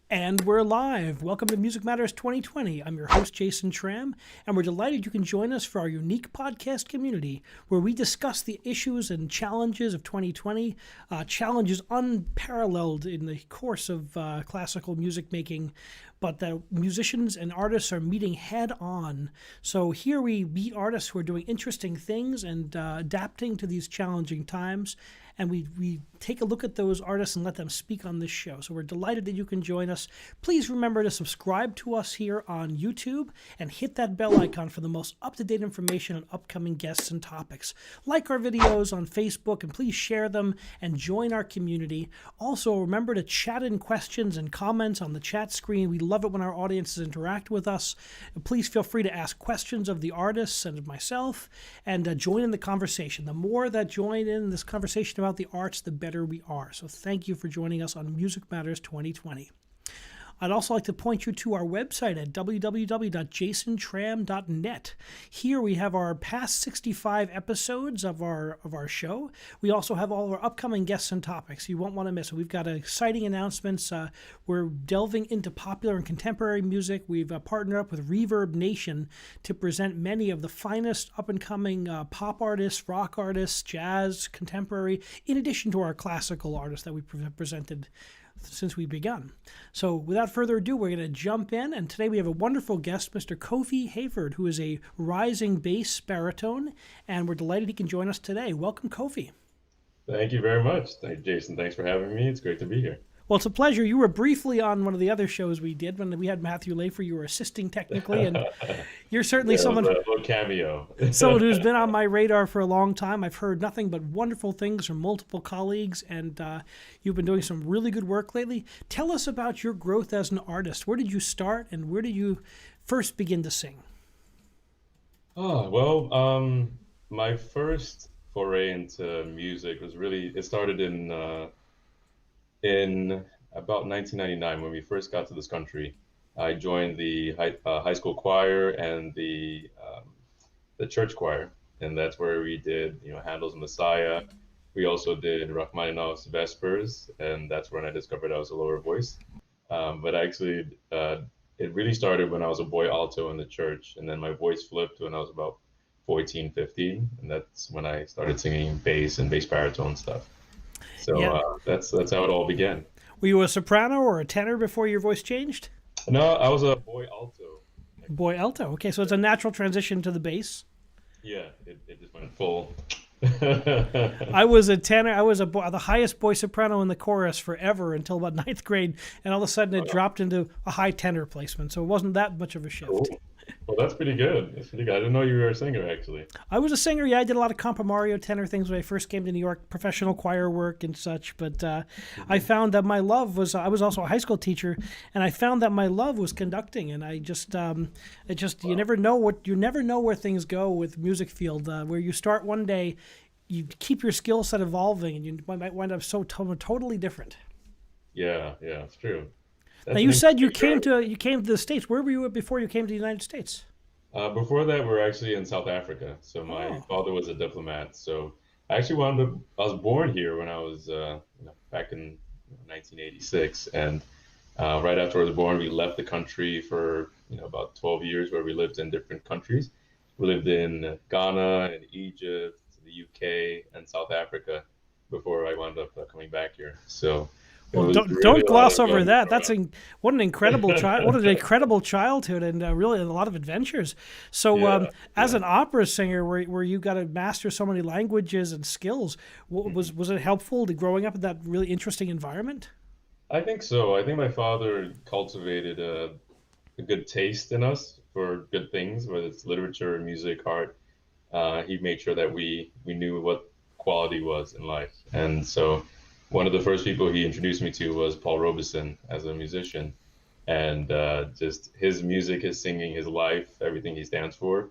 And we're live. Welcome to Music Matters 2020. I'm your host, Jason Tramm, and we're delighted you can join us for our unique podcast community where we discuss the issues and challenges of 2020, challenges unparalleled in the course of classical music making, but that musicians and artists are meeting head on. So here we meet artists who are doing interesting things and adapting to these challenging times. And we take a look at those artists and let them speak on this show. So we're delighted that you can join us. Please remember to subscribe to us here on YouTube and hit that bell icon for the most up-to-date information on upcoming guests and topics. Like our videos on Facebook and please share them and join our community. Also, remember to chat in questions and comments on the chat screen. We love it when our audiences interact with us. Please feel free to ask questions of the artists and of myself and join in the conversation. The more that join in this conversation about the arts, the better we are. So thank you for joining us on Music Matters 2020. I'd also like to point you to our website at www.jasontramm.net. Here we have our past 65 episodes of our show. We also have all of our upcoming guests and topics. You won't want to miss it. We've got exciting announcements. We're delving into popular and contemporary music. We've partnered up with Reverb Nation to present many of the finest up-and-coming pop artists, rock artists, jazz, contemporary, in addition to our classical artists that we presented since we begun. So without further ado, we're going to jump in, and today we have a wonderful guest, Mr. Kofi Hayford, who is a rising bass baritone, and we're delighted he can join us today. Welcome, Kofi. Thank you very much. Thank Jason. Thanks for having me. It's great to be here. Well, it's a pleasure. You were briefly on one of the other shows we did when we had Matthew Lafer. You were assisting technically, and you're certainly Yeah, it was someone a little cameo. someone who's been on my radar for a long time. I've heard nothing but wonderful things from multiple colleagues, and you've been doing some really good work lately. Tell us about your growth as an artist. Where did you start, and where did you first begin to sing? Oh, well, my first foray into music was really, it started in about 1999 when we first got to this country. I joined the high school choir and the church choir, and that's where we did, Handel's Messiah. We also did Rachmaninoff's Vespers, and that's when I discovered I was a lower voice. But actually, it really started when I was a boy alto in the church, and then my voice flipped when I was about 14, 15, and that's when I started singing bass and bass baritone stuff. So Yeah. that's how it all began. Were you a soprano or a tenor before your voice changed? No, I was a boy alto. Boy alto. Okay, so it's a natural transition to the bass. Yeah, it just went full. I was a tenor. I was the highest boy soprano in the chorus forever until about ninth grade, and all of a sudden it dropped into a high tenor placement. So it wasn't that much of a shift. Cool. Well, that's pretty good. That's pretty good. I didn't know you were a singer, actually. I was a singer. Yeah, I did a lot of compromario tenor things when I first came to New York, professional choir work and such. But I found that my love was. I was also a high school teacher, and I found that my love was conducting. And I just, Wow. you never know where things go with music field. Where you start one day, you keep your skill set evolving, and you might wind up totally different. Yeah, it's true. Now That's an you said interesting journey. you came to the States. Where were you before you came to the United States? Before that, we were actually in South Africa. So my Oh, father was a diplomat. So I actually wound up. I was born here when I was, back in 1986, and right after I was born, we left the country for about 12 years, where we lived in different countries. We lived in Ghana and Egypt, the UK, and South Africa before I wound up coming back here. So it well, was don't really a lot gloss of over that. growing up. What an incredible child. What an incredible childhood, and really a lot of adventures. So, Yeah, as yeah. an opera singer, where you got to master so many languages and skills, was it helpful to growing up in that really interesting environment? I think so. I think my father cultivated a good taste in us for good things, whether it's literature, music, art. He made sure that we knew what quality was in life. And so one of the first people he introduced me to was Paul Robeson as a musician. And just his music, his singing, his life, everything he stands for,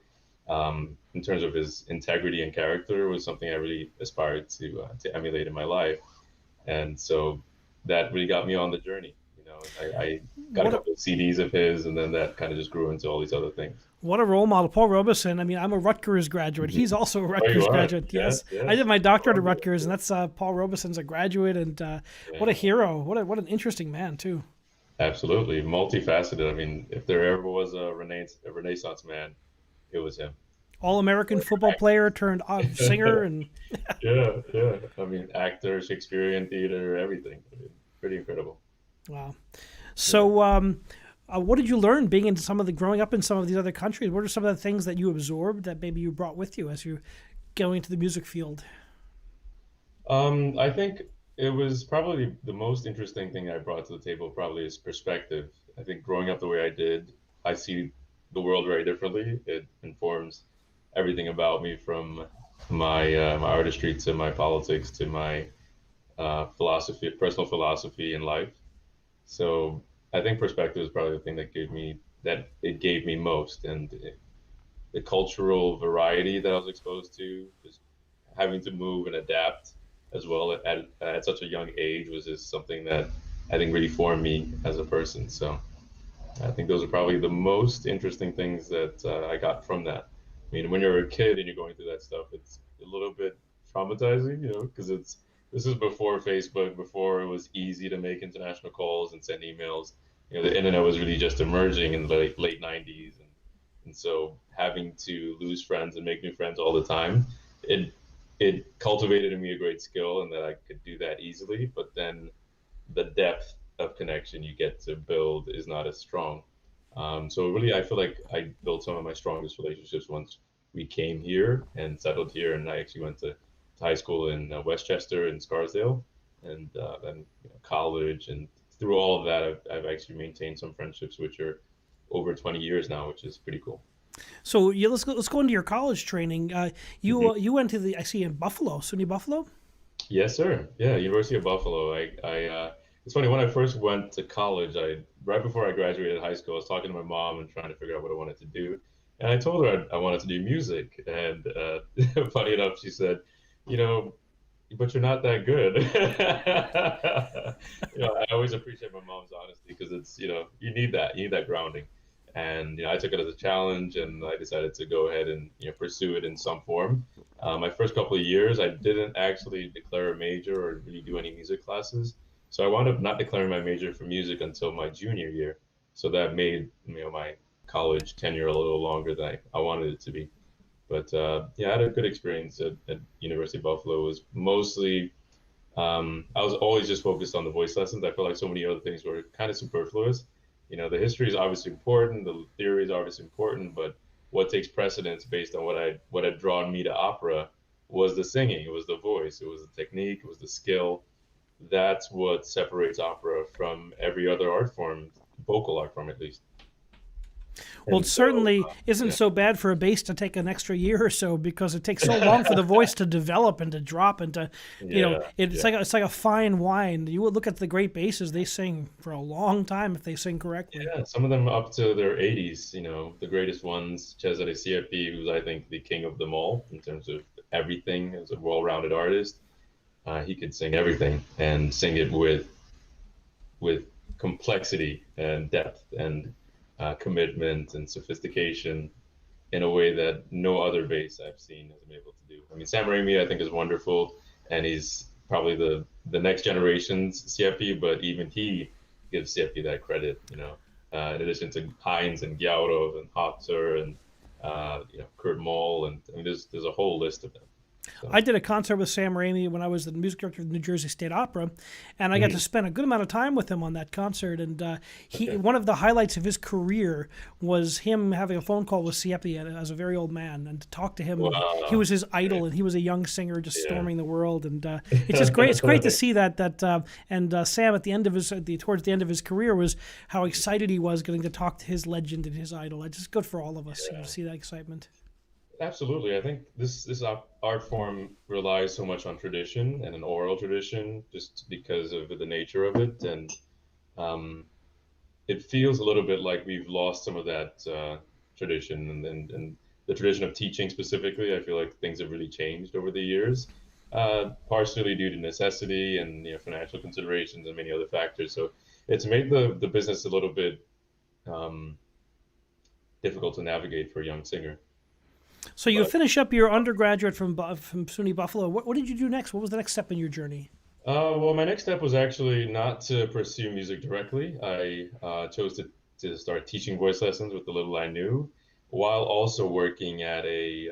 in terms of his integrity and character, was something I really aspired to emulate in my life. And so that really got me on the journey. I got a What a couple of CDs of his, and then that kind of just grew into all these other things. what a role model, Paul Robeson. I mean, I'm a Rutgers graduate. Mhm. He's also a Oh, you Rutgers are? graduate. Yes, Yes, I yes. did my doctorate at Love it. Rutgers, and that's Paul Robeson's a graduate, and what a Yeah, hero. What an interesting man too. absolutely. Multifaceted. I mean, if there ever was a Renaissance man, it was him. All American football player turned singer, and Yeah. I mean, actor, Shakespearean theater, everything. I mean, pretty incredible. wow. Yeah. So, what did you learn being in some of the growing up in some of these other countries? What are some of the things that you absorbed that maybe you brought with you as you going into the music field? I think it was probably the most interesting thing I brought to the table, probably is perspective. I think growing up the way I did, I see the world very differently. It informs everything about me, from my artistry to my politics to my philosophy, personal philosophy in life. So I think perspective is probably the thing that it gave me most, and the cultural variety that I was exposed to, just having to move and adapt as well at such a young age, was just something that I think really formed me as a person. So I think those are probably the most interesting things that I got from that. I mean, when you're a kid and you're going through that stuff, it's a little bit traumatizing, because this is before Facebook, before it was easy to make international calls and send emails. The internet was really just emerging in the late 90s, and so having to lose friends and make new friends all the time, it it cultivated in me a great skill, and that I could do that easily. But then the depth of connection you get to build is not as strong. So really, I feel like I built some of my strongest relationships once we came here and settled here. And I actually went to high school in Westchester and Scarsdale, and then college. And through all of that, I've actually maintained some friendships which are over 20 years now, which is pretty cool. So let's go into your college training. Mhm. You went to the I see in Buffalo, SUNY Buffalo. Yes, sir. Yeah, University of Buffalo. It's funny when I first went to college. I right before I graduated high school, I was talking to my mom and trying to figure out what I wanted to do, and I told her I wanted to do music. And funny enough, she said, "You know, but you're not that good." I always appreciate my mom's honesty because it's you need that grounding. And I took it as a challenge, and I decided to go ahead and pursue it in some form. My first couple of years, I didn't actually declare a major or really do any music classes, so I wound up not declaring my major for music until my junior year. So that made my college tenure a little longer than I wanted it to be. But yeah, I had a good experience at University of Buffalo. It was mostly I was always just focused on the voice lessons. I felt like so many other things were kind of superfluous. The history is obviously important, the theory is obviously important, but what takes precedence based on what had drawn me to opera was the singing, it was the voice, it was the technique, it was the skill. That's what separates opera from every other art form, vocal art form at least. Well, it And so, certainly isn't yeah, so bad for a bass to take an extra year or so because it takes so long for the voice to develop and to drop and to, yeah, it's yeah. like a fine wine. You would look at the great basses; they sing for a long time if they sing correctly. Yeah, some of them up to their 80s, the greatest ones, Cesare Siepi, who's I think the king of them all in terms of everything as a well-rounded artist. He could sing everything and sing it with complexity and depth and commitment and sophistication in a way that no other bass I've seen has been able to do. I mean, Sam Raimi I think is wonderful, and he's probably the next generation's Siepi, but even he gives Siepi that credit. In addition to Hines and Giauro and Hopzer and Kurt Moll, and I mean, there's a whole list of them. So I did a concert with Sam Raimi when I was the music director of the New Jersey State Opera, and I got to mhm, spend a good amount of time with him on that concert. And he okay, one of the highlights of his career was him having a phone call with Siepi as a very old man and to talk to him. He wow, was his idol, great, and he was a young singer just yeah. storming the world. And it's just great. It's great to see that. And Sam at the end of towards the end of his career was how excited he was getting to talk to his legend and his idol. It's just good for all of us, to Yeah. see that excitement. Absolutely. I think this art form relies so much on tradition and an oral tradition just because of the nature of it. And um, it feels a little bit like we've lost some of that tradition and the tradition of teaching specifically. I feel like things have really changed over the years, partially due to necessity and financial considerations and many other factors. So it's made the business a little bit um, difficult to navigate for a young singer. So you But finish up your undergraduate from SUNY Buffalo. What did you do next? What was the next step in your journey? well, my next step was actually not to pursue music directly. I chose to start teaching voice lessons with the little I knew, while also working at a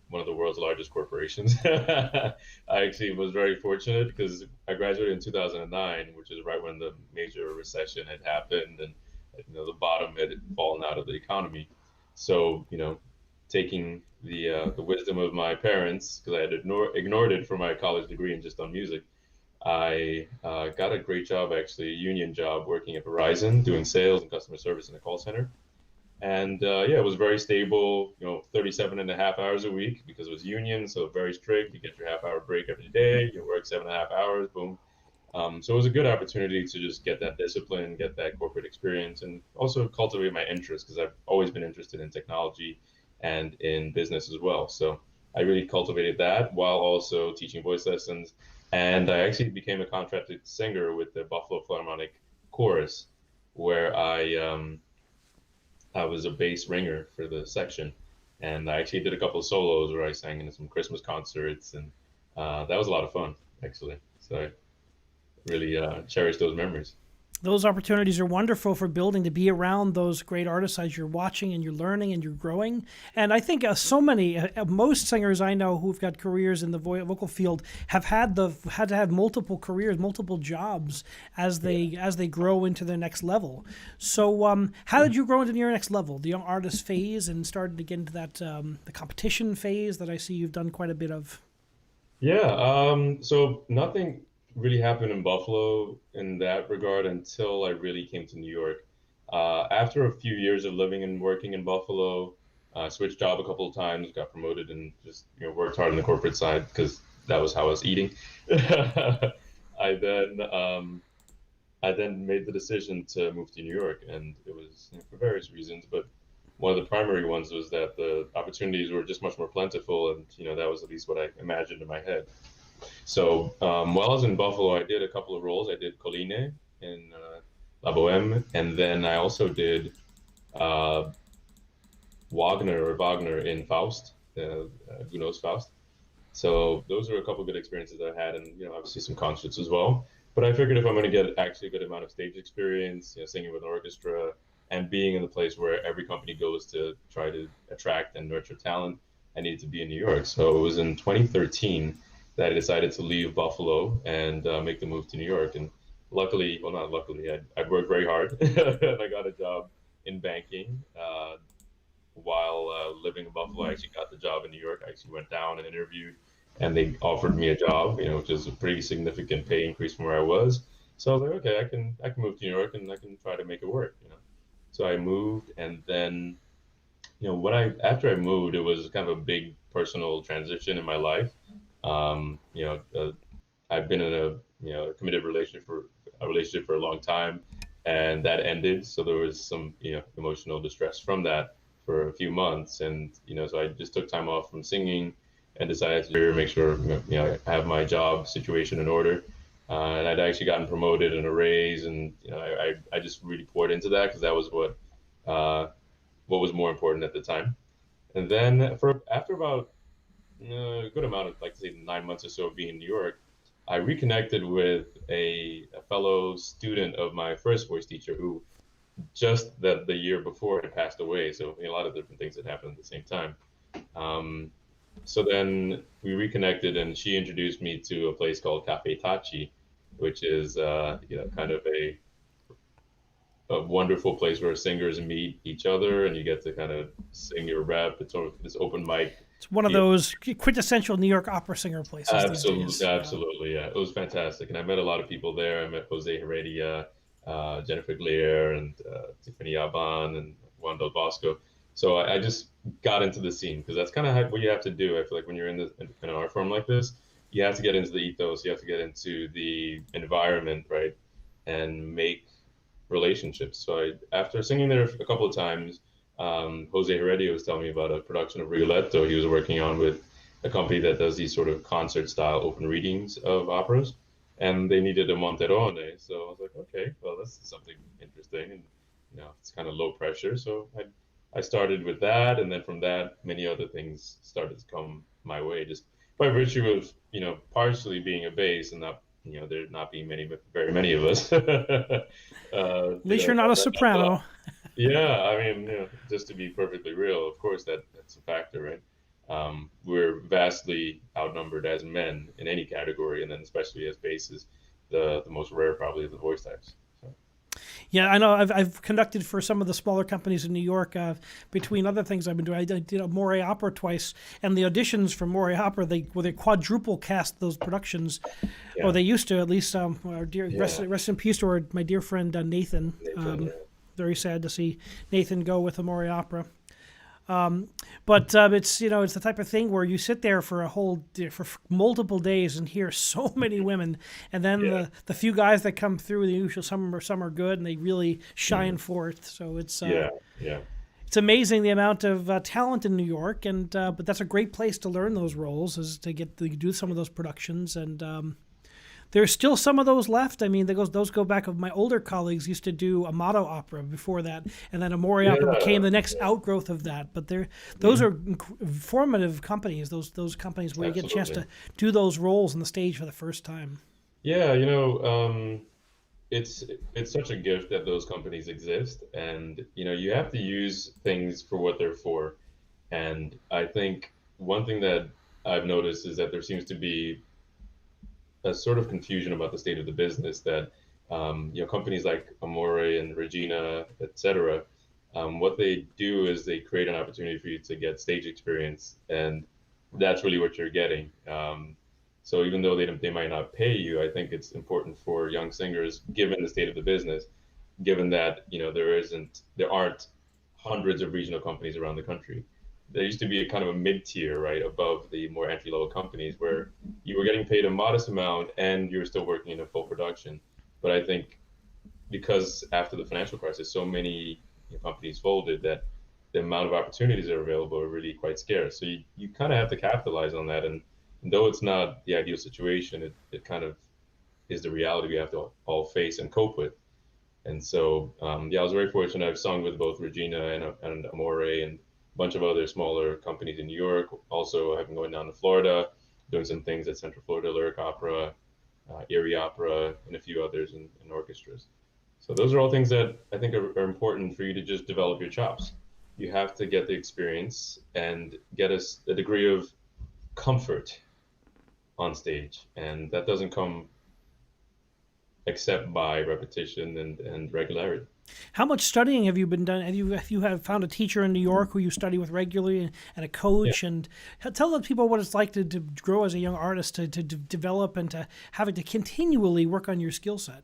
one of the world's largest corporations. I actually was very fortunate because I graduated in 2009, which is right when the major recession had happened and the bottom had fallen out of the economy. So taking the wisdom of my parents because I had ignored it for my college degree and just on music. I got a great job, actually, a union job working at Verizon, doing sales and customer service in a call center. And yeah, it was very stable, 37 and a half hours a week because it was union, so very strict. You get your half-hour break every day, you work 7.5 hours, boom. So it was a good opportunity to just get that discipline, get that corporate experience, and also cultivate my interest because I've always been interested in technology and in business as well. So I really cultivated that while also teaching voice lessons. And I actually became a contracted singer with the Buffalo Philharmonic Chorus, where I was a bass ringer for the section. And I actually did a couple of solos where I sang in some Christmas concerts, and that was a lot of fun, actually. So I really cherish those memories. Those opportunities are wonderful for building, to be around those great artists as you're watching and you're learning and you're growing. And I think most singers I know who've got careers in the vocal field have had to have multiple careers, multiple jobs as they grow into their next level. So how did you grow into your next level, the young artist phase, and started to get into that the competition phase that I see you've done quite a bit of? Yeah, so nothing really happened in Buffalo in that regard until I really came to New York. After a few years of living and working in Buffalo, switched job a couple of times, got promoted, and just worked hard on the corporate side because that was how I was eating. I then I then made the decision to move to New York, and it was for various reasons, but one of the primary ones was that the opportunities were just much more plentiful, and that was at least what I imagined in my head. So while I was in Buffalo, I did a couple of roles. I did Colline in La Boheme, and then I also did uh, Wagner in Faust, Gounod's Faust. So those are a couple of good experiences I had, and obviously some concerts as well. But I figured if I'm going to get actually a good amount of stage experience, singing with an orchestra, and being in the place where every company goes to try to attract and nurture talent, I needed to be in New York. So it was in 2013 that I decided to leave Buffalo and make the move to New York. And luckily, well, not luckily, I'd worked very hard, and I got a job in banking. While living in Buffalo, I actually got the job in New York. I actually went down and interviewed, and they offered me a job, which is a pretty significant pay increase from where I was. So I was like, okay, I can move to New York and I can try to make it work. So I moved, and then when I after I moved, it was kind of a big personal transition in my life. Um, you know, uh, I've been in a committed relationship for a long time, and that ended. So there was some emotional distress from that for a few months, and so I just took time off from singing and decided to make sure I have my job situation in order. And I'd actually gotten promoted and a raise, and I just really poured into that because that was what was more important at the time. And then for after about a good amount of, like, say, 9 months or so of being in New York, I reconnected with a fellow student of my first voice teacher who just the year before had passed away. So a lot of different things had happened at the same time. Um, so then we reconnected, and she introduced me to a place called Cafe Tachi, which is kind of a wonderful place where singers meet each other, and you get to kind of sing your rep. It's sort of this open mic. It's one of Yeah, those quintessential New York opera singer places these absolutely, days. Yeah. absolutely, yeah. It was fantastic, and I met a lot of people there. I met Jose Heredia, Jennifer Glier, and Tiffany Aban, and Juan Del Bosco. So I just got into the scene because that's kind of what you have to do. I feel like when you're in an art form like this, you have to get into the ethos, you have to get into the environment, right, and make relationships. So after singing there a couple of times, Jose Heredia was telling me about a production of Rigoletto he was working on with a company that does these sort of concert style open readings of operas, and they needed a Monterone. So I was like, okay, well, this is something interesting, and it's kind of low pressure. So I started with that, and then from that, many other things started to come my way, just by virtue of partially being a bass and not there not being very many of us. At least you're not a That, soprano. yeah, I mean, just to be perfectly real, of course that's a factor, right? We're vastly outnumbered as men in any category, and then especially as basses, the most rare probably of the voice types. So, Yeah, I know. I've conducted for some of the smaller companies in New York. Between other things I've been doing, I did a Morey Opera twice, and the auditions for Morey Opera they quadruple cast those productions, or yeah, they used to at least. Our dear yeah, rest in peace to my dear friend Nathan. Nathan, yeah, Very sad to see Nathan go with the Morey Opera. But it's the type of thing where you sit there for for multiple days and hear so many women, and then yeah, the few guys that come through, the usual some are good and they really shine mhm, forth. So yeah, yeah. it's amazing the amount of talent in New York, and but that's a great place to learn those roles, is to get to do some of those productions. And there's still some of those left. I mean, those go back. Of my older colleagues used to do Amato opera before that, and then Amore opera became Yeah, the next yeah. outgrowth of that. But those Mhm. are formative companies. Those companies where you get a chance Absolutely. to do those roles on the stage for the first time. Yeah, it's it's such a gift that those companies exist, and you have to use things for what they're for. And I think one thing that I've noticed is that there seems to be a sort of confusion about the state of the business that companies like Amore and Regina, etc. What they do is they create an opportunity for you to get stage experience, and that's really what you're getting. So even though they might not pay you, I think it's important for young singers, given the state of the business, given that there aren't hundreds of regional companies around the country. There used to be a kind of a mid tier, right, above the more entry level companies where you were getting paid a modest amount and you were still working in a full production. But I think because after the financial crisis, so many companies folded that the amount of opportunities that are available are really quite scarce. So you kind of have to capitalize on that. And though it's not the ideal situation, it kind of is the reality we have to all face and cope with. And so, yeah, I was very fortunate. I've sung with both Regina and Amore and a bunch of other smaller companies in New York. Also, I've been going down to Florida, doing some things at Central Florida Lyric Opera, Erie Opera, and a few others in orchestras. So those are all things that I think are important for you to just develop your chops. You have to get the experience and get a degree of comfort on stage, and that doesn't come except by repetition and regularity. How much studying have you been done? Have found a teacher in New York who you study with regularly, and a Yeah. coach? And tell the people what it's like to grow as a young artist, to develop and to having to continually work on your skill set.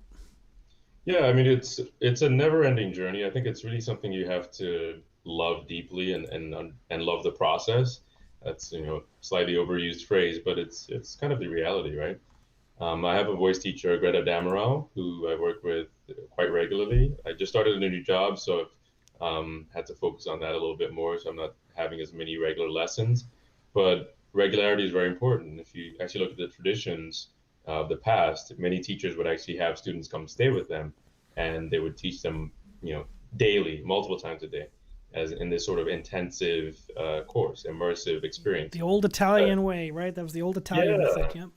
Yeah, I mean it's a never-ending journey. I think it's really something you have to love deeply and love the process. That's slightly overused phrase, but it's kind of the reality, right? I have a voice teacher, Greta Damaral, who I work with quite regularly. I just started a new job, so I've had to focus on that a little bit more. So I'm not having as many regular lessons, but regularity is very important. If you actually look at the traditions of the past, many teachers would actually have students come stay with them, and they would teach them, daily, multiple times a day, as in this sort of intensive course, immersive experience. The old Uh, Italian way, right? That was the old Italian yeah, method. Yep.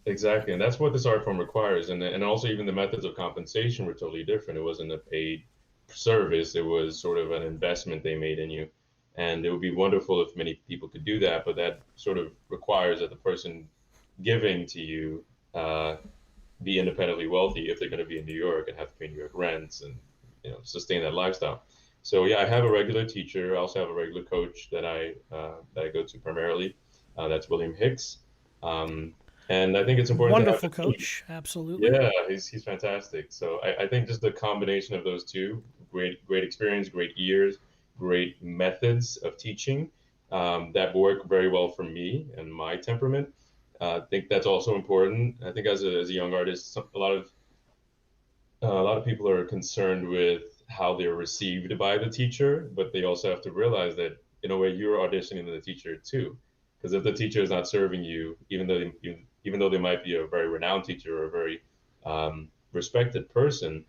exactly, and that's what this art form requires, and also even the methods of compensation were totally different. It wasn't a paid service; it was sort of an investment they made in you, and it would be wonderful if many people could do that. But that sort of requires that the person giving to you be independently wealthy if they're going to be in New York and have to pay New York rents and sustain that lifestyle. So yeah, I have a regular teacher. I also have a regular coach that I go to primarily. That's William Hicks. Um, and I think it's important to have Wonderful a team. coach, absolutely. Yeah, he's fantastic. So I think just the combination of those two, great experience, great ears, great methods of teaching, that work very well for me and my temperament. I think that's also important. I think as a young artist, a lot of people are concerned with how they're received by the teacher, but they also have to realize that in a way you're auditioning the teacher too. Because if the teacher is not serving you, even though they might be a very renowned teacher or a very respected person,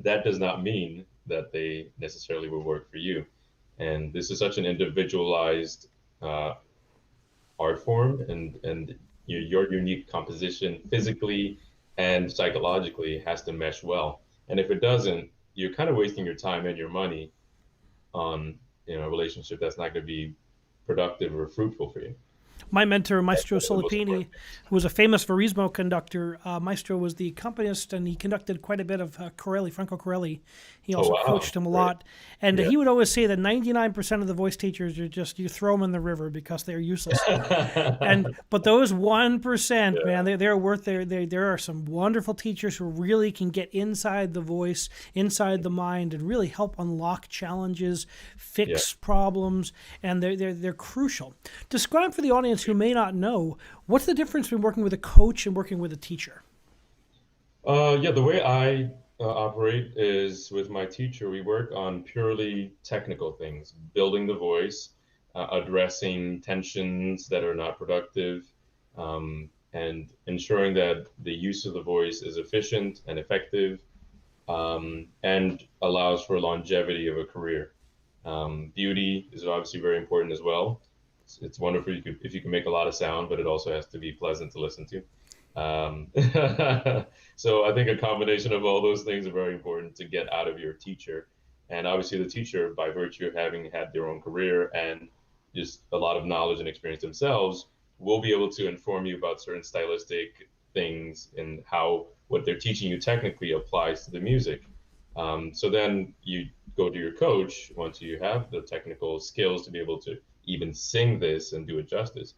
that does not mean that they necessarily will work for you. And this is such an individualized uh, art form, and your unique composition physically and psychologically has to mesh well. And if it doesn't, you're kind of wasting your time and your money on a relationship that's not going to be productive or fruitful for you. My mentor, That's Maestro one of the most Solipini, important things. who was a famous Verismo conductor. Maestro was the accompanist, and he conducted quite a bit of Corelli, Franco Corelli. He Oh also wow, coached him a great. lot. And Yeah. he would always say that 99% of the voice teachers are just, you throw them in the river because they're useless. But those 1%, man, Yeah. they're worth there are some wonderful teachers who really can get inside the voice, inside the mind, and really help unlock challenges, Yeah. fix problems, and they're crucial. Describe for the audience who may not know, what's the difference between working with a coach and working with a teacher? Yeah, the way I operate is with my teacher, we work on purely technical things, building the voice, addressing tensions that are not productive, and ensuring that the use of the voice is efficient and effective, and allows for longevity of a career. Beauty is obviously very important as well. It's wonderful if you can make a lot of sound, but it also has to be pleasant to listen to. Um, so I think a combination of all those things are very important to get out of your teacher. And obviously, the teacher, by virtue of having had their own career and just a lot of knowledge and experience themselves, will be able to inform you about certain stylistic things and how what they're teaching you technically applies to the music. So then you go to your coach once you have the technical skills to be able to even sing this and do it justice.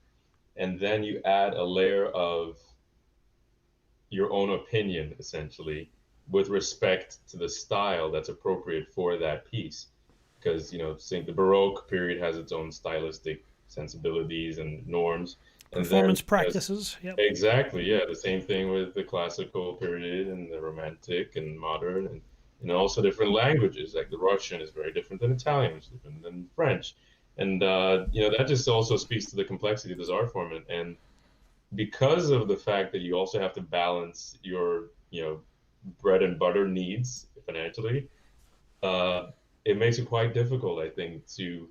And then you add a layer of your own opinion, essentially, with respect to the style that's appropriate for that piece. Because, the Baroque period has its own stylistic sensibilities and norms. And then, Performance practices. Yep. exactly, yeah, the same thing with the classical period and the romantic and modern and also different languages. Like the Russian is very different than Italian, which is different than French. And, that just also speaks to the complexity of this art form. And because of the fact that you also have to balance your bread and butter needs financially, it makes it quite difficult, I think, to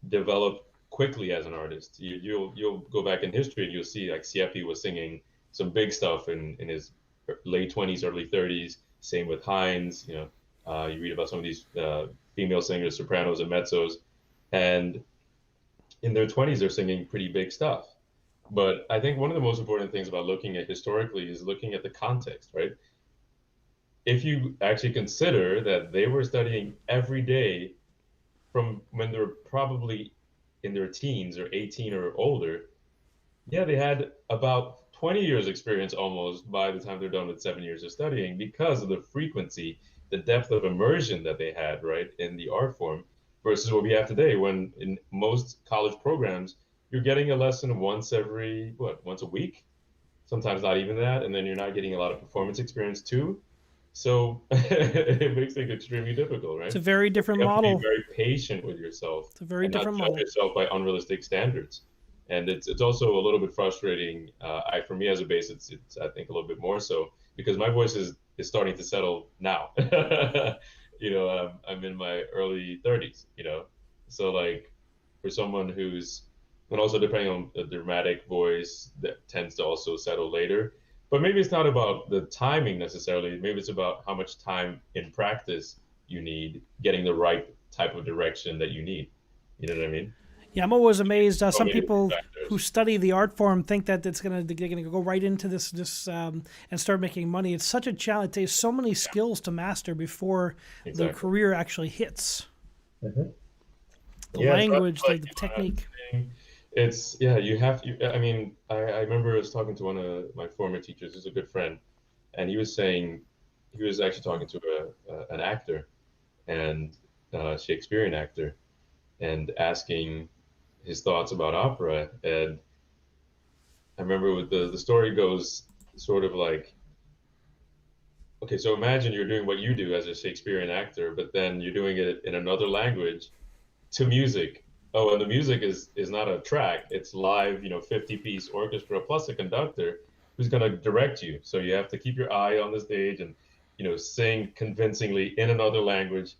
develop quickly as an artist. You'll go back in history and you'll see like Siepi was singing some big stuff in his late 20s, early 30s. Same with Hines. You read about some of these female singers, sopranos and mezzos, and in their 20s they're singing pretty big stuff. But I think one of the most important things about looking at historically is looking at the context, right? If you actually consider that they were studying every day from when they were probably in their teens or 18 or older, yeah, they had about 20 years experience almost by the time they're done with 7 years of studying because of the frequency, the depth of immersion that they had, right, in the art form versus what we have today when in most college programs, you're getting a lesson once a week, sometimes not even that, and then you're not getting a lot of performance experience too. So it makes things extremely difficult, It's right? a very So different you have to be model. very patient with yourself It's a very and not different judge model. yourself by unrealistic standards. And it's also a little bit frustrating. For me as a bass, it's I think a little bit more so because my voice is starting to settle now. I'm in my early 30s. So like for someone who's and also depending on the dramatic voice that tends to also settle later. But maybe it's not about the timing necessarily. Maybe it's about how much time in practice you need getting the right type of direction that you need. You know what I mean? Yeah, I'm always amazed. So Some many different people who factors. study the art form think that they're gonna go right into this and start making money. It's such a challenge. It takes so many skills to master before the Exactly. career actually hits. Mhm. The Yeah, so language, that's like the I was technique. saying, it's yeah, you have to. I mean, I remember I was talking to one of my former teachers, who's a good friend, and he was saying he was actually talking to an actor and Shakespearean actor, and asking his thoughts about opera. And I remember what the story goes sort of like, okay, so imagine you're doing what you do as a Shakespearean actor, but then you're doing it in another language to music. Oh, and the music is not a track; it's live, 50-piece orchestra plus a conductor who's going to direct you. So you have to keep your eye on the stage and sing convincingly in another language,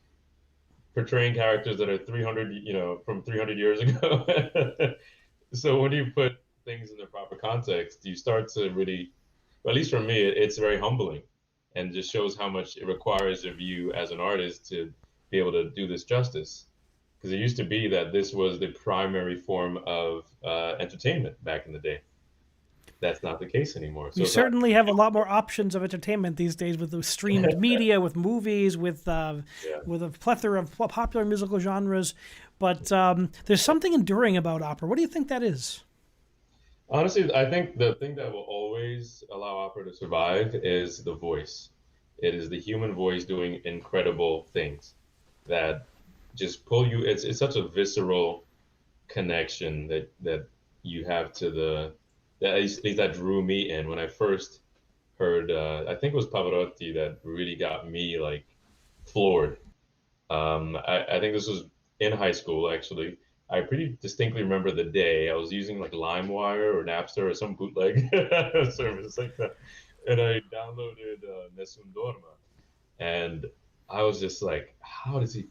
portraying characters that are 300, from 300 years ago. So when you put things in the proper context, you start to really, well, at least for me, it's very humbling and just shows how much it requires of you as an artist to be able to do this justice. Because it used to be that this was the primary form of entertainment back in the day. That's not the case anymore. We So it's not, certainly have a lot more options of entertainment these days with the streamed media, with movies, yeah. with a plethora of popular musical genres. But there's something enduring about opera. What do you think that is? Honestly, I think the thing that will always allow opera to survive is the voice. It is the human voice doing incredible things that just pull you. It's such a visceral connection that you have to at least that drew me in when I first heard. I think it was Pavarotti that really got me like floored. I think this was in high school, actually. I pretty distinctly remember the day. I was using like LimeWire or Napster or some bootleg service like that. And I downloaded Nessun Dorma. And I was just like, how does he?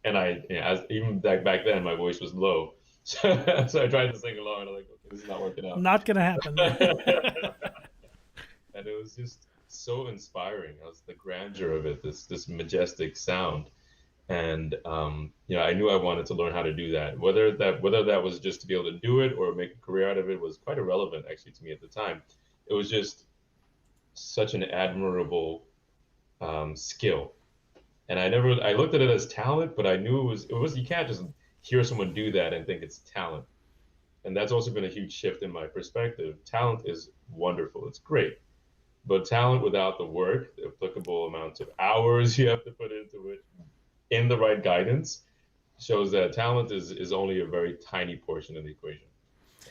And even back then, my voice was low. So I tried to sing along and I'm like, okay, this is not working out. Not going to happen. and it was just so inspiring. It was the grandeur of it, this majestic sound. And I knew I wanted to learn how to do that. Whether that was just to be able to do it or make a career out of it was quite irrelevant actually to me at the time. It was just such an admirable skill, and I looked at it as talent, but I knew it was you can't just hear someone do that and think it's talent. And that's also been a huge shift in my perspective. Talent is wonderful, it's great, but talent without the work, the applicable amounts of hours you have to put into it, in the right guidance, shows that talent is only a very tiny portion of the equation.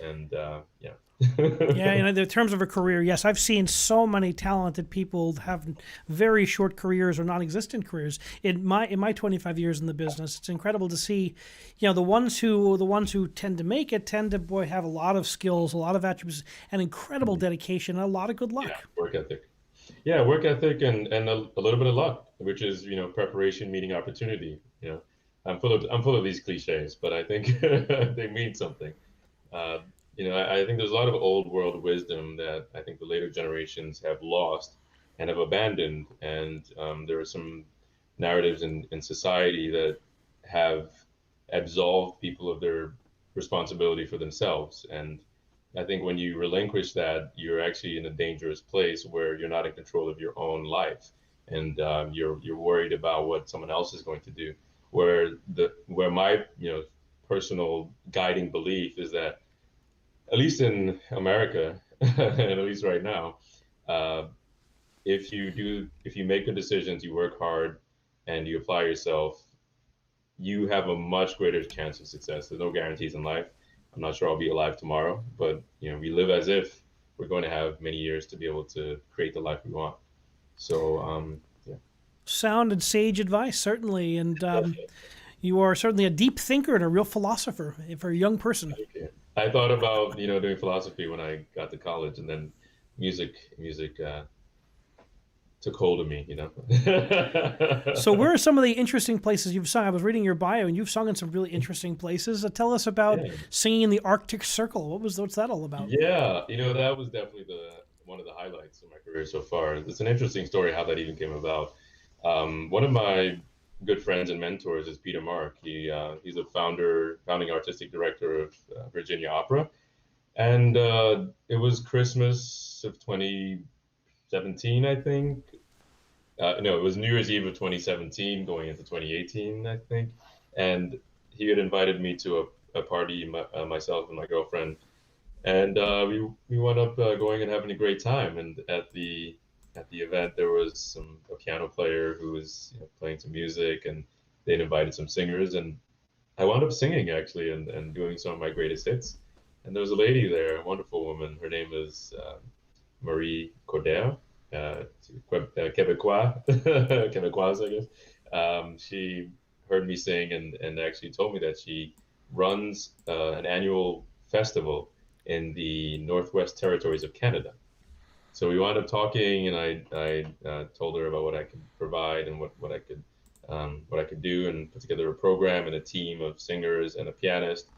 And yeah. Yeah, in terms of a career, yes, I've seen so many talented people have very short careers or non-existent careers. In my 25 years in the business, it's incredible to see, the ones who tend to make it tend to have a lot of skills, a lot of attributes, and incredible dedication, and a lot of good Yeah, luck. work ethic. Yeah, work ethic and a little bit of luck, which is preparation meeting opportunity. I'm full of these cliches, but I think they mean something. Uh, I think there's a lot of old world wisdom that I think the later generations have lost and have abandoned. And there are some narratives in society that have absolved people of their responsibility for themselves. And I think when you relinquish that, you're actually in a dangerous place where you're not in control of your own life, and you're worried about what someone else is going to do. Where my personal guiding belief is that, at least in America, and at least right now, uh, if you make the decisions, you work hard, and you apply yourself, you have a much greater chance of success. There's no guarantees in life. I'm not sure I'll be alive tomorrow, but we live as if we're going to have many years to be able to create the life we want. So yeah. Sound and sage advice, certainly, and you are certainly a deep thinker and a real philosopher for a young person. Okay. I thought about doing philosophy when I got to college, and then music took hold of me. So, where are some of the interesting places you've sung? I was reading your bio, and you've sung in some really interesting places. Tell us about Yeah. singing in the Arctic Circle. What's that all about? Yeah, that was definitely the one of the highlights of my career so far. It's an interesting story how that even came about. One of my good friends and mentors is Peter Mark. He's a founding artistic director of Virginia Opera, and it was Christmas of 2017, I think. No, it was New Year's Eve of 2017, going into 2018, I think. And he had invited me to a party, myself and my girlfriend, and we wound up going and having a great time. And at the event, there was a piano player who was playing some music, and they'd invited some singers, and I wound up singing actually, and doing some of my greatest hits. And there was a lady there, a wonderful woman. Her name is Marie Coder, Quebecois, Quebecoise, I guess. She heard me sing, and actually told me that she runs an annual festival in the Northwest Territories of Canada. So we wound up talking, and I told her about what I could provide and what I could do, and put together a program and a team of singers and a pianist.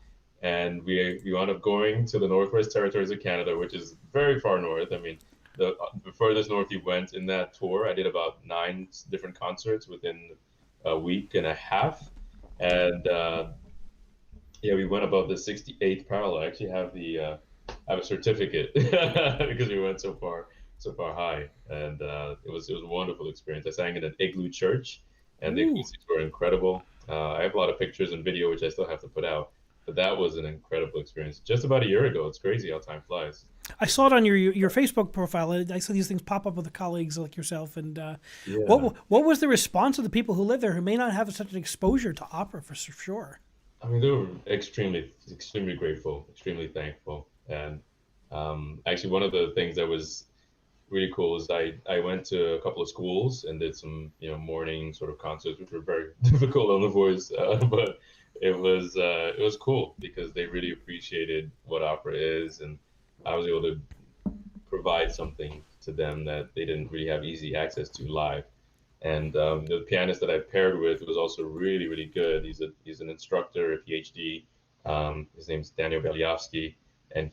And we wound up going to the Northwest Territories of Canada, which is very far north. I mean, the furthest north you went in that tour, I did about 9 different concerts within a week and a half. And yeah, we went above the 68th parallel. I actually have a certificate because we went so far high, and it was a wonderful experience. I sang in an igloo church, and the Ooh. acoustics were incredible. I have a lot of pictures and video which I still have to put out, but that was an incredible experience. Just about a year ago. It's crazy how time flies. I saw it on your Facebook profile. I saw these things pop up with the colleagues like yourself. And Yeah. what was the response of the people who live there who may not have such an exposure to opera for sure? I mean, they were extremely, extremely grateful, extremely thankful. And actually, one of the things that was really cool is I went to a couple of schools and did some morning sort of concerts, which were very difficult on the voice, but it was cool because they really appreciated what opera is, and I was able to provide something to them that they didn't really have easy access to live. And the pianist that I paired with was also really, really good. He's an instructor, a PhD. His name's Daniel Beliavsky, and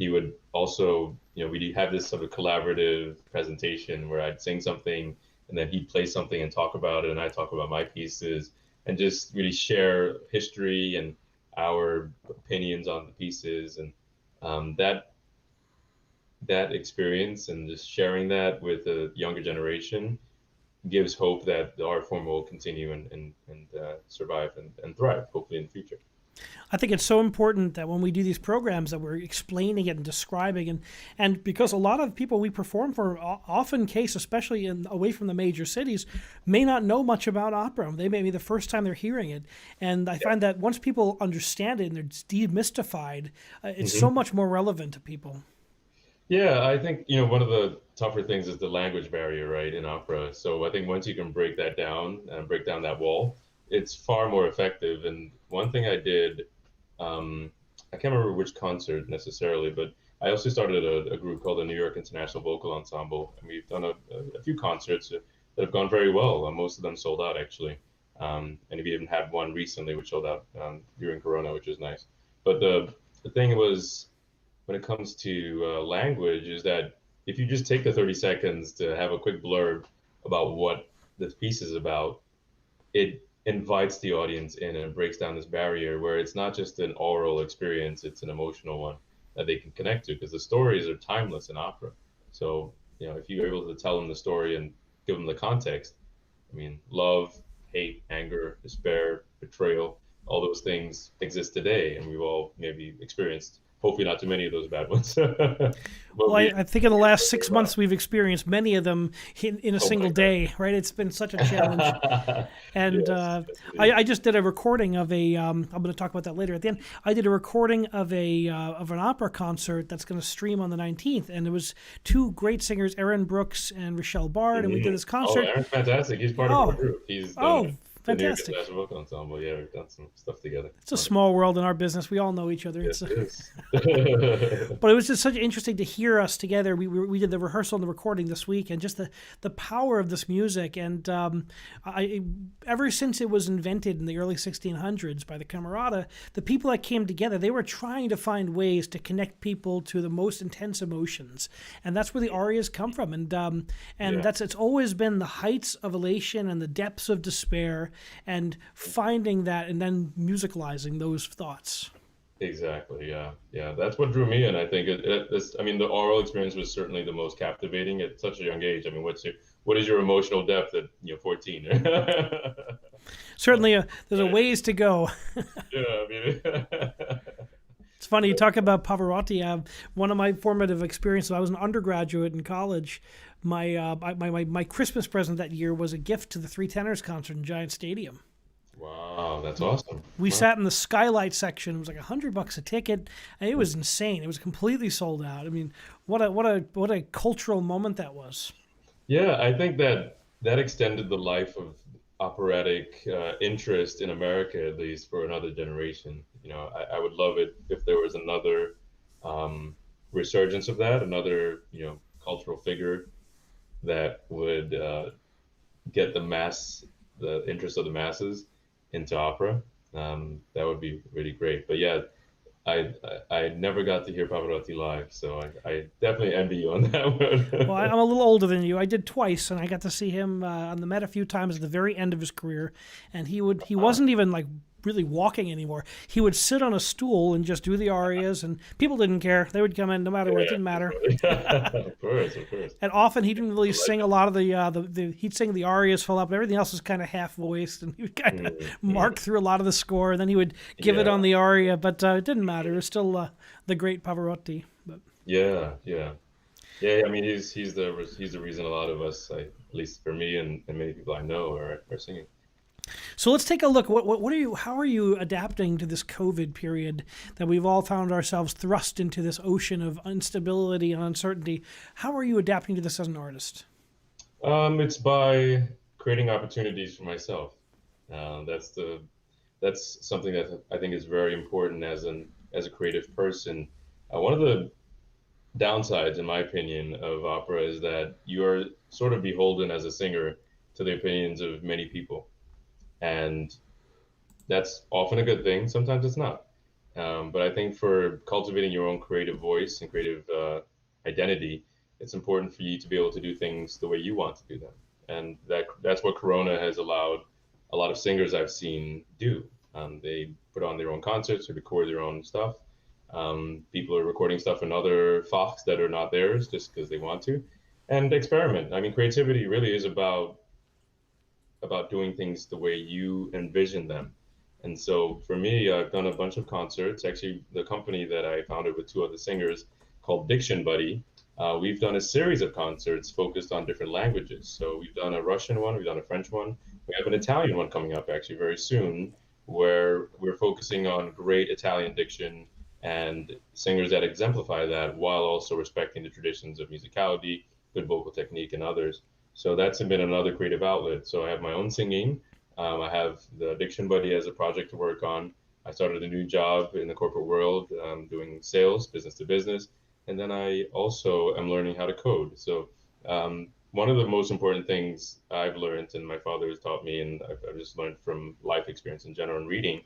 he would also, we'd have this sort of collaborative presentation where I'd sing something and then he'd play something and talk about it, and I'd talk about my pieces and just really share history and our opinions on the pieces. And that experience and just sharing that with the younger generation gives hope that the art form will continue and survive and thrive, hopefully in the future. I think it's so important that when we do these programs that we're explaining it and describing, and because a lot of people we perform for, often case, especially away from the major cities, may not know much about opera. They may be the first time they're hearing it. And I find that once people understand it and they're demystified, it's so much more relevant to people. Yeah, I think, one of the tougher things is the language barrier, right, in opera. So I think once you can break that down and break down that wall, it's far more effective. And one thing I did, I can't remember which concert necessarily, but I also started a group called the New York International Vocal Ensemble, and we've done a few concerts that have gone very well. Most of them sold out, actually. And we even had one recently which sold out during Corona, which is nice. But the thing was, when it comes to language, is that if you just take the 30 seconds to have a quick blurb about what this piece is about, it invites the audience in and breaks down this barrier where it's not just an oral experience, it's an emotional one that they can connect to, because the stories are timeless in opera. So, if you're able to tell them the story and give them the context, I mean, love, hate, anger, despair, betrayal, all those things exist today, and we've all maybe experienced, hopefully not too many of those bad ones. Well, I think in the last 6 months we've experienced many of them in a single day, right? It's been such a challenge. And Yes, I just did a recording of I'm going to talk about that later at the end. I did a recording of of an opera concert that's going to stream on the 19th, and it was two great singers, Aaron Brooks and Rochelle Bard, and we did this concert. Oh, Aaron's fantastic. He's part of our group. He's the New York fantastic. International Vocal Ensemble. Yeah, we've done some stuff together. It's a small world in our business. We all know each other. Yes, it is. But it was just such interesting to hear us together. We did the rehearsal and the recording this week, and just the power of this music. And ever since it was invented in the early 1600s by the Camerata, the people that came together, they were trying to find ways to connect people to the most intense emotions, and that's where the arias come from. And it's always been the heights of elation and the depths of despair, and finding that and then musicalizing those thoughts. Exactly. Yeah. That's what drew me in. I think the oral experience was certainly the most captivating at such a young age. I mean, what is your emotional depth at 14? Certainly, there's a ways to go. Yeah, I mean, It's funny you talk about Pavarotti. One of my formative experiences, I was an undergraduate in college. My Christmas present that year was a gift to the Three Tenors concert in Giant Stadium. wow, that's awesome. We Wow. sat in the skylight section. It was like $100 a ticket, and it was insane. It was completely sold out. I mean, what a cultural moment that was. Yeah, I think that extended the life of operatic interest in America, at least for another generation. I would love it if there was another resurgence of that, another cultural figure that would get the interest of the masses into opera. That would be really great. But yeah, I never got to hear Pavarotti live, so I definitely envy you on that one. Well, I'm a little older than you. I did twice, and I got to see him on the Met a few times at the very end of his career. And he wasn't even like really walking anymore. He would sit on a stool and just do the arias, and people didn't care. They would come in no matter what. It didn't matter. Of course. And often he didn't really sing a lot of he'd sing the arias full up, and everything else was kind of half voiced, and he would kind of mark through a lot of the score, and then he would give it on the aria, but it didn't matter. It was still the great Pavarotti. But Yeah. I mean, he's the reason a lot of us, at least for me and many people I know, are singing. so let's take a look. How are you adapting to this COVID period that we've all found ourselves thrust into this ocean of instability and uncertainty? How are you adapting to this as an artist? It's by creating opportunities for myself. That's something that I think is very important as a creative person. One of the downsides, in my opinion, of opera is that you are sort of beholden as a singer to the opinions of many people. And that's often a good thing. Sometimes it's not. But I think for cultivating your own creative voice and creative identity, it's important for you to be able to do things the way you want to do them. And that's what Corona has allowed a lot of singers I've seen do. They put on their own concerts or record their own stuff. People are recording stuff in other FOCs that are not theirs just because they want to, and experiment. I mean, creativity really is about doing things the way you envision them. And so for me, I've done a bunch of concerts. Actually, the company that I founded with two other singers called Diction Buddy, we've done a series of concerts focused on different languages. So we've done a Russian one, we've done a French one, we have an Italian one coming up actually very soon, where we're focusing on great Italian diction and singers that exemplify that while also respecting the traditions of musicality, good vocal technique, and others. So that's been another creative outlet. So I have my own singing. I have the Addiction Buddy as a project to work on. I started a new job in the corporate world, doing sales, business to business, and then I also am learning how to code. So one of the most important things I've learned, and my father has taught me, and I've just learned from life experience in general and reading,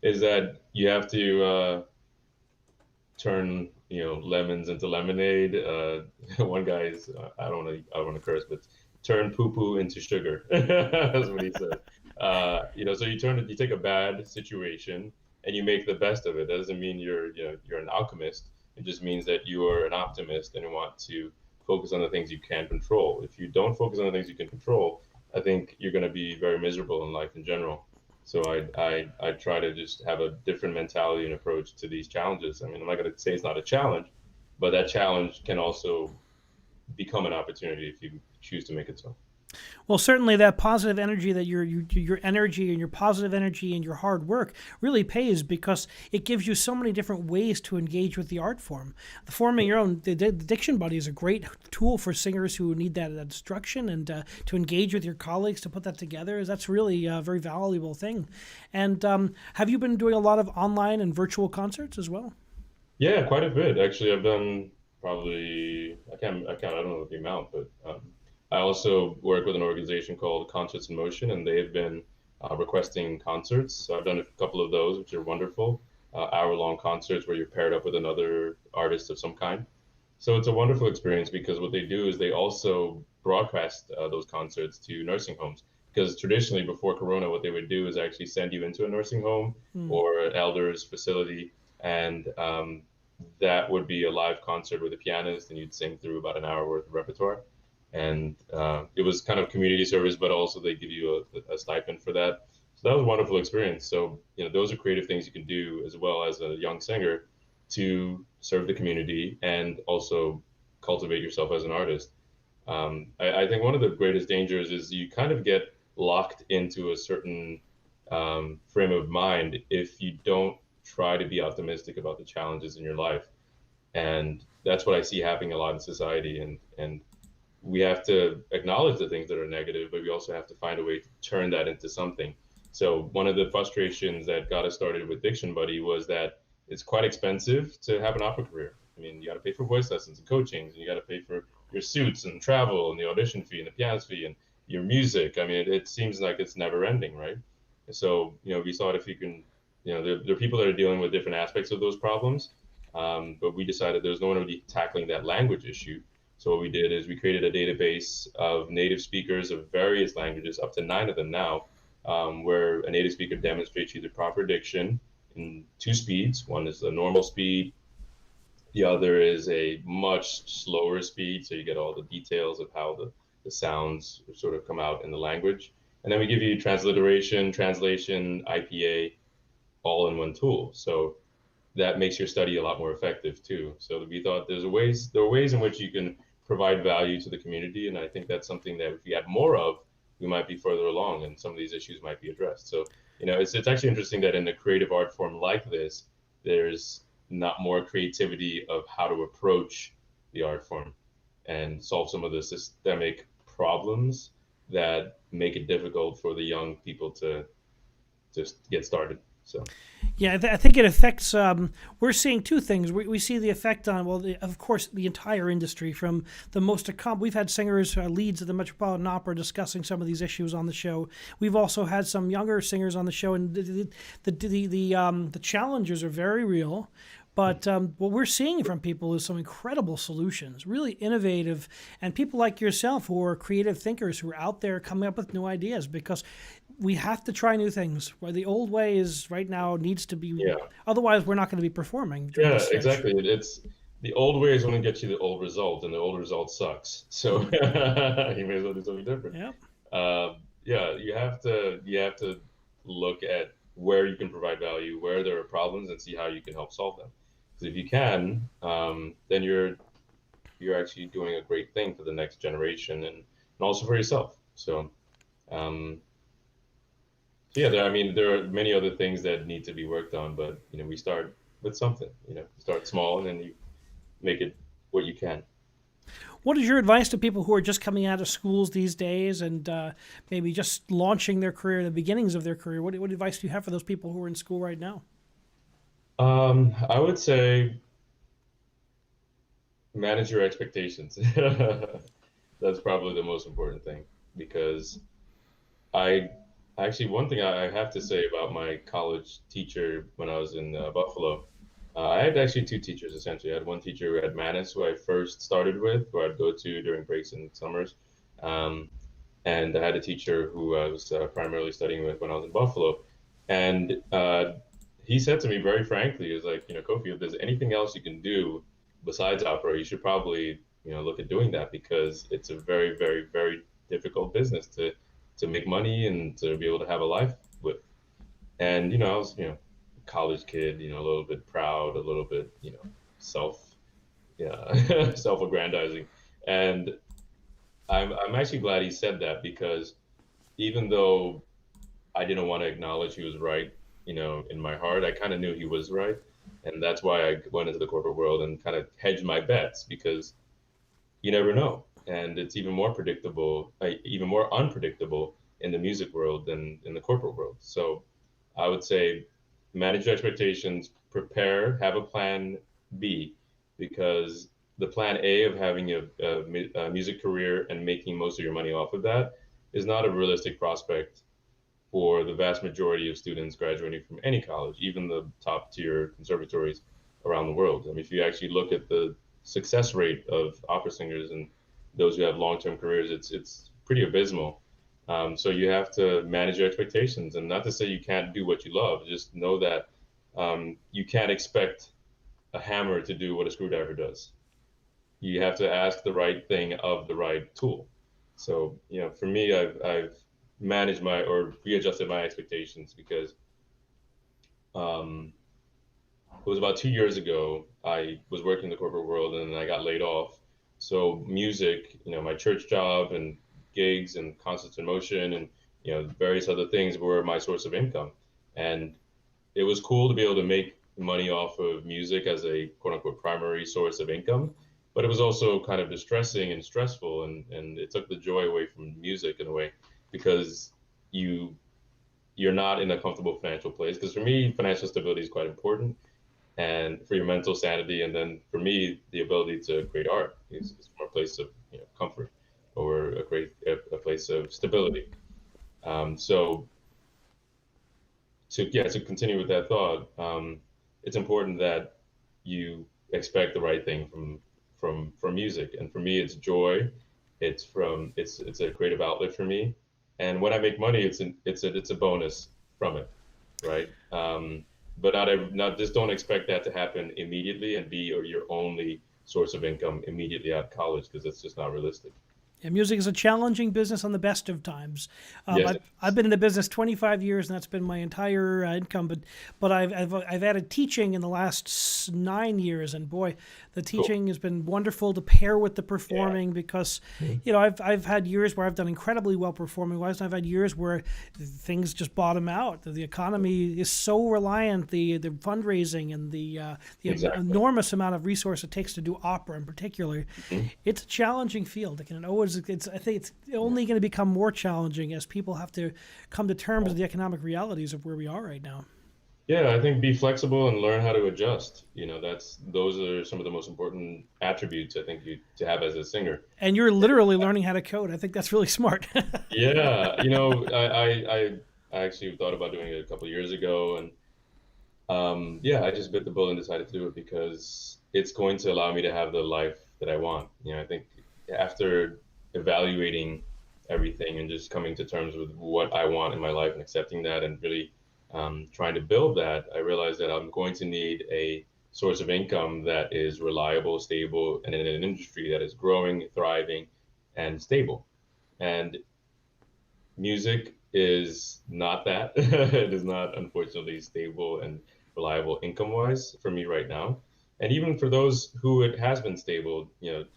is that you have to turn lemons into lemonade. One guy's I don't want to curse, but turn poo poo into sugar. That's what he said. So you take a bad situation and you make the best of it. That doesn't mean you're an alchemist. It just means that you are an optimist and want to focus on the things you can control. If you don't focus on the things you can control, I think you're going to be very miserable in life in general. So I try to just have a different mentality and approach to these challenges. I mean, I'm not going to say it's not a challenge, but that challenge can also become an opportunity if you choose to make it so. Well, certainly that positive energy that your energy and your positive energy and your hard work really pays because it gives you so many different ways to engage with the art form. The forming your own the Diction Buddy is a great tool for singers who need that instruction and to engage with your colleagues to put that together. That's really a very valuable thing. And have you been doing a lot of online and virtual concerts as well? Yeah, quite a bit actually. I've done probably I don't know the amount, but I also work with an organization called Concerts in Motion, and they've been requesting concerts. So I've done a couple of those, which are wonderful, hour-long concerts where you're paired up with another artist of some kind. So it's a wonderful experience because what they do is they also broadcast those concerts to nursing homes. Because traditionally, before Corona, what they would do is actually send you into a nursing home Hmm. or an elder's facility, and that would be a live concert with a pianist, and you'd sing through about an hour worth of repertoire. And it was kind of community service, but also they give you a stipend for that. So that was a wonderful experience. So those are creative things you can do as well as a young singer to serve the community and also cultivate yourself as an artist. I think one of the greatest dangers is you kind of get locked into a certain frame of mind if you don't try to be optimistic about the challenges in your life. And that's what I see happening a lot in society. And we have to acknowledge the things that are negative, but we also have to find a way to turn that into something. So one of the frustrations that got us started with Diction Buddy was that it's quite expensive to have an opera career. I mean, you got to pay for voice lessons and coachings, and you got to pay for your suits and travel and the audition fee and the piano fee and your music. I mean, it seems like it's never ending, right? So, we thought if you can, there are people that are dealing with different aspects of those problems, but we decided there's no one really tackling that language issue. So what we did is we created a database of native speakers of various languages, up to 9 of them now, where a native speaker demonstrates you the proper diction in two speeds. One is the normal speed, the other is a much slower speed, so you get all the details of how the sounds sort of come out in the language. And then we give you transliteration, translation, IPA, all in one tool. So that makes your study a lot more effective too. So we thought there are ways in which you can provide value to the community, and I think that's something that if we had more of, we might be further along, and some of these issues might be addressed. So it's actually interesting that in a creative art form like this, there's not more creativity of how to approach the art form and solve some of the systemic problems that make it difficult for the young people to just get started. So Yeah, I think it affects. We're seeing two things. We see the effect on, well, of course, the entire industry. From the most we've had singers, leads at the Metropolitan Opera discussing some of these issues on the show. We've also had some younger singers on the show, and the challenges are very real. But what we're seeing from people is some incredible solutions, really innovative, and people like yourself who are creative thinkers who are out there coming up with new ideas, because we have to try new things. Where the old way is right now needs to be, yeah, otherwise we're not going to be performing during yeah, this stretch. exactly. It's the old way is going to get you the old result, and the old result sucks. So Mm. you may as well do something different. Yep. Yeah, you have to look at where you can provide value, where there are problems, and see how you can help solve them. Because if you can, then you're actually doing a great thing for the next generation and also for yourself. Um, so yeah, I mean, there are many other things that need to be worked on, but we start with something. Start small and then you make it what you can. What is your advice to people who are just coming out of schools these days and maybe just launching their career, the beginnings of their career? What advice do you have for those people who are in school right now? I would say manage your expectations. That's probably the most important thing because I actually one thing I have to say about my college teacher when I was in Buffalo. I had actually two teachers essentially. I had one teacher who had Manus, who I first started with, who I'd go to during breaks and summers. Um, and I had a teacher who I was primarily studying with when I was in Buffalo. And he said to me very frankly, he was like, Kofi, if there's anything else you can do besides opera, you should probably, look at doing that because it's a very, very, very difficult business to make money and to be able to have a life with. And I was, college kid, a little bit proud, a little bit, self, yeah, self-aggrandizing. And I'm actually glad he said that because even though I didn't want to acknowledge he was right, in my heart, I kind of knew he was right. And that's why I went into the corporate world and kind of hedged my bets because you never know. And it's even more unpredictable in the music world than in the corporate world. So I would say manage your expectations, prepare, have a plan B, because the plan A of having a music career and making most of your money off of that is not a realistic prospect for the vast majority of students graduating from any college, even the top tier conservatories around the world. I mean, if you actually look at the success rate of opera singers and those who have long-term careers, it's pretty abysmal. So you have to manage your expectations, and not to say you can't do what you love. Just know that you can't expect a hammer to do what a screwdriver does. You have to ask the right thing of the right tool. So for me, I've managed my or readjusted my expectations because um, it was about 2 years ago. I was working in the corporate world and then I got laid off. So music, my church job and gigs and concerts in motion and various other things were my source of income. And it was cool to be able to make money off of music as a quote unquote primary source of income. But it was also kind of distressing and stressful and it took the joy away from music in a way because you you're not in a comfortable financial place. Because for me, financial stability is quite important and for your mental sanity. And then for me, the ability to create art is more a place of comfort or a place of stability. So to continue with that thought, it's important that you expect the right thing from music. And for me, it's joy. It's a creative outlet for me. And when I make money, it's a bonus from it, right? But not just don't expect that to happen immediately and be your only source of income immediately out of college because it's just not realistic. Yeah, music is a challenging business on the best of times. Yes. I've been in the business 25 years, and that's been my entire income. But I've added teaching in the last 9 years, and boy, the Cool. teaching has been wonderful to pair with the Yeah. performing because I've had years where I've done incredibly well performing wise, and I've had years where things just bottom out. The economy is so reliant, the fundraising and the Exactly. enormous amount of resource it takes to do opera in particular. Mhm. It's a challenging field. It can always I think it's only going to become more challenging as people have to come to terms with the economic realities of where we are right now. Yeah, I think be flexible and learn how to adjust. Those are some of the most important attributes I think you to have as a singer. And you're literally learning how to code. I think that's really smart. Yeah, I actually thought about doing it a couple of years ago, and yeah, I just bit the bullet and decided to do it because it's going to allow me to have the life that I want. I think after evaluating everything and just coming to terms with what I want in my life and accepting that and really trying to build that, I realized that I'm going to need a source of income that is reliable, stable, and in an industry that is growing, thriving, and stable. And music is not that. It is not, unfortunately, stable and reliable income wise for me right now. And even for those who it has been stable,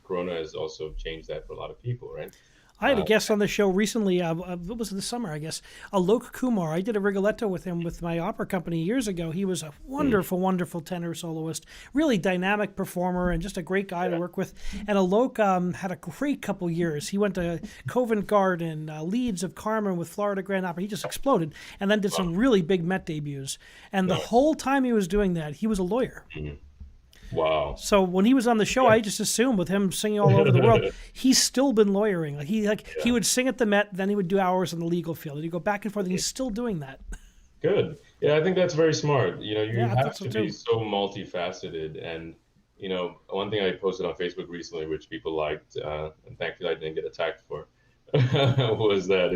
Corona has also changed that for a lot of people, right? I had a Uh, guest on the show recently. What was it, this summer, I guess? Alok Kumar. I did a Rigoletto with him with my opera company years ago. He was a mm, wonderful, wonderful tenor soloist, really dynamic performer, and just a great guy to yeah, work with. And Alok had a great couple years. He went to Covent Garden, Leads of Carmen with Florida Grand Opera. He just exploded, and then did wow, some really big Met debuts. And the nice. whole time he was doing that, he was a lawyer. Mhm. Wow. So when he was on the show, I just assumed with him singing all over the world, he's still been lawyering. He Yeah. would sing at the Met, then he would do hours in the legal field. And he'd go back and forth, and he's still doing that. Good. Yeah, I think that's very smart. You Yeah, I have thought so to be too. so multifaceted. And, one thing I posted on Facebook recently, which people liked, and thankfully I didn't get attacked for, was that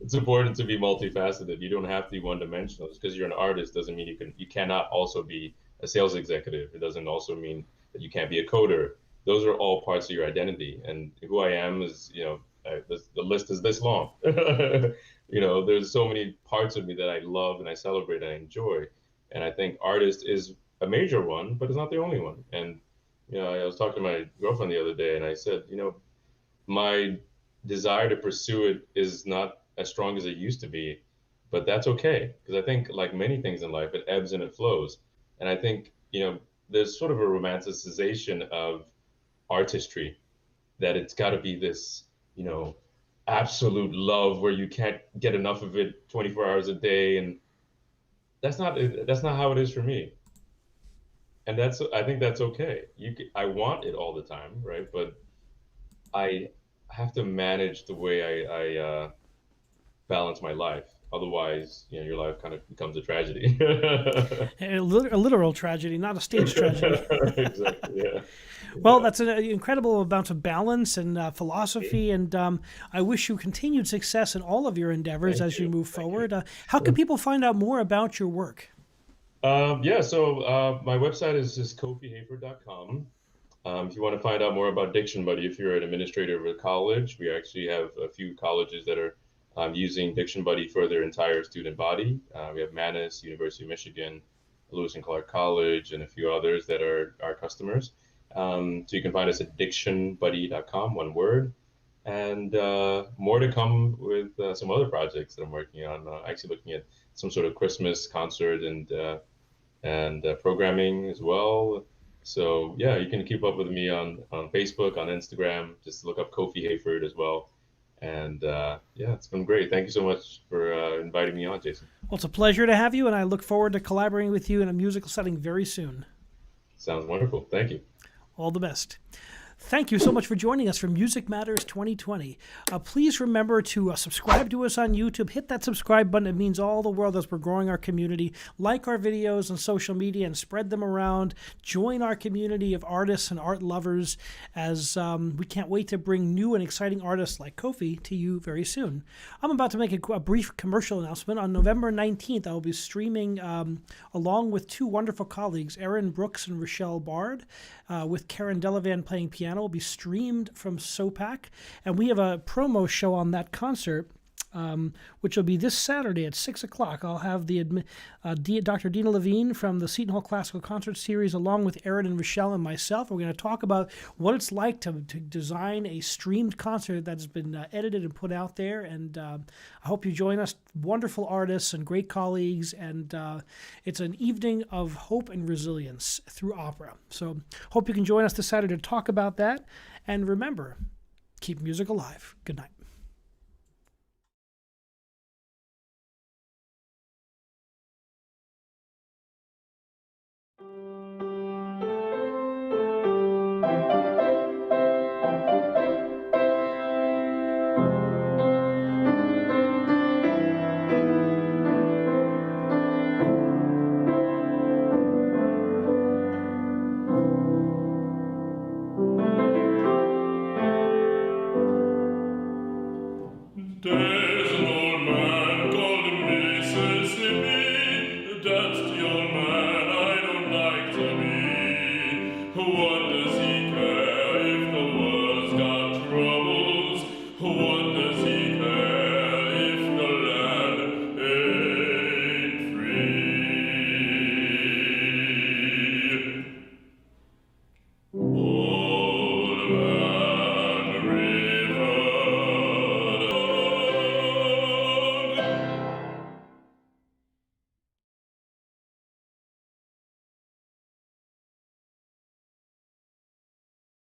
it's important to be multifaceted. You don't have to be one dimensional. Just because you're an artist doesn't mean you cannot also be a sales executive. It doesn't also mean that you can't be a coder. Those are all parts of your identity. And who I am is, the list is this long. There's so many parts of me that I love and I celebrate and I enjoy. And I think artist is a major one, but it's not the only one. And I was talking to my girlfriend the other day, and I said, my desire to pursue it is not as strong as it used to be, but that's okay because I think like many things in life, it ebbs and it flows. And I think, there's sort of a romanticization of artistry that it's got to be this, you know, absolute love where you can't get enough of it 24 hours a day. And that's not how it is for me. And I think that's okay. I want it all the time, right? But I have to manage the way I balance my life. Otherwise, your life kind of becomes a tragedy. A literal tragedy, not a stage tragedy. Exactly. Yeah. Well, Yeah. that's an incredible amount of balance and philosophy, and I wish you continued success in all of your endeavors Thank as you you. move Thank you. forward. How can people find out more about your work? Yeah. So my website is just kofihayford.com. If you want to find out more about Diction Buddy, if you're an administrator of a college, we actually have a few colleges that are using Diction Buddy for their entire student body. We have Manus, University of Michigan, Lewis and Clark College, and a few others that are our customers. So you can find us at dictionbuddy.com, one word. And more to come with some other projects that I'm working on. Actually looking at some sort of Christmas concert and programming as well. So yeah, you can keep up with me on Facebook, on Instagram. Just look up Kofi Hayford as well. And yeah, it's been great. Thank you so much for inviting me on, Jason. Well, it's a pleasure to have you, and I look forward to collaborating with you in a musical setting very soon. Sounds wonderful. Thank you. All the best. Thank you so much for joining us for Music Matters 2020. Please remember to subscribe to us on YouTube. Hit that subscribe button. It means all the world as we're growing our community. Like our videos on social media and spread them around. Join our community of artists and art lovers as we can't wait to bring new and exciting artists like Kofi to you very soon. I'm about to make a brief commercial announcement. On November 19th, I will be streaming along with two wonderful colleagues, Erin Brooks and Rochelle Bard, with Karen Delavan playing piano. Will be streamed from SOPAC, and we have a promo show on that concert, which will be this Saturday at 6 o'clock. I'll have Dr. Dina Levine from the Seton Hall Classical Concert Series, along with Erin and Rochelle and myself. We're going to talk about what it's like to design a streamed concert that has been edited and put out there, and I hope you join us. Wonderful artists and great colleagues, and it's an evening of hope and resilience through opera. So hope you can join us this Saturday to talk about that, and remember, keep music alive. Good night.